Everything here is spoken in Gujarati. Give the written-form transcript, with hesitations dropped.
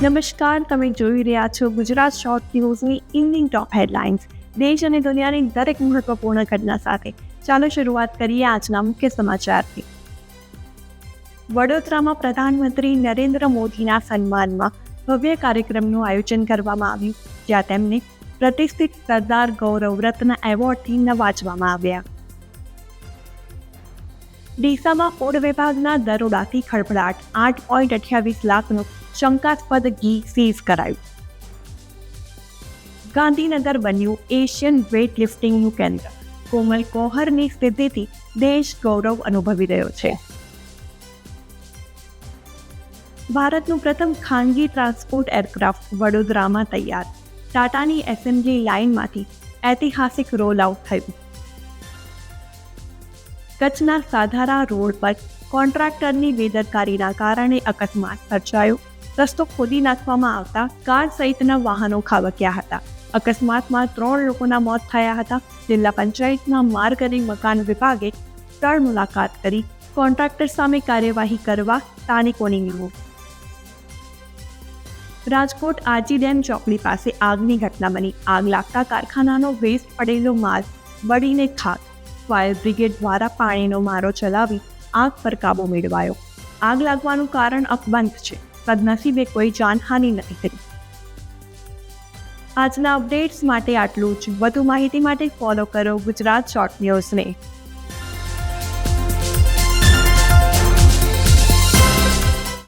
નમસ્કાર, તમે જોઈ રહ્યા છો ગુજરાત શોર્ટ ન્યૂઝની ઇવનિંગ ટોપ હેડલાઇન્સ. દેશ અને દુનિયાની દરેક મહત્વપૂર્ણ ઘટના સાથે ચાલો શરૂઆત કરીએ આજના મુખ્ય સમાચારથી. વડોદરામાં પ્રધાનમંત્રી નરેન્દ્ર મોદીના સન્માનમાં ભવ્ય કાર્યક્રમનું આયોજન કરવામાં આવ્યું, જ્યાં તેમને પ્રતિષ્ઠિત સરદાર ગૌરવ રત્ન એવોર્ડથી નવાજવામાં આવ્યા. ડીસામાં ફૂડ વિભાગના દરોડાથી ખળભળાટ, 8.28 લાખનું શંકાસ્પદ ઘી સીઝ કરાયું. ગાંધીનગર બન્યું એશિયન વેઇટ લિફ્ટિંગનું કેન્દ્ર. કોમલ કોહરની સિદ્ધિથી દેશ ગૌરવ અનુભવી રહ્યો છે. ભારતનું પ્રથમ ખાનગી ટ્રાન્સપોર્ટ એરક્રાફ્ટ વડોદરામાં તૈયાર. ટાટાની એસેમ્બલી લાઇનમાંથી ઐતિહાસિક રોલ આઉટ થયું. કચ્છના સાધારા રોડ પર કોન્ટ્રાક્ટરની બેદરકારીના કારણે અકસ્માત સર્જાયો. રસ્તો ખોદી નાખવામાં આવતા કાર સહિતના વાહનો ખાબક્યા હતા. અકસ્માતમાં 3 લોકોના મોત થયા હતા. જિલ્લા પંચાયતના માર્ગ અને મકાન વિભાગે સ્થળ મુલાકાત કરી કોન્ટ્રાક્ટર સામે કાર્યવાહી કરવા સ્થાનિકોની માંગ. રાજકોટ આજી ડેમ ચોકડી પાસે આગની ઘટના બની. આગ લાગતા કારખાનાનો વેસ્ટ પડેલો માલ બળીને ખાક. ફાયર બ્રિગેડ દ્વારા પાણીનો મારો ચલાવી આગ પર કાબૂ મેળવાયો. આગ લાગવાનું કારણ અકબંધ છે. સદનસીબે કોઈ જાનહાનિ નથી થઈ. આજના અપડેટ્સ માટે આટલું જ. વધુ માહિતી માટે ફોલો કરો ગુજરાત શોર્ટ ન્યૂઝને.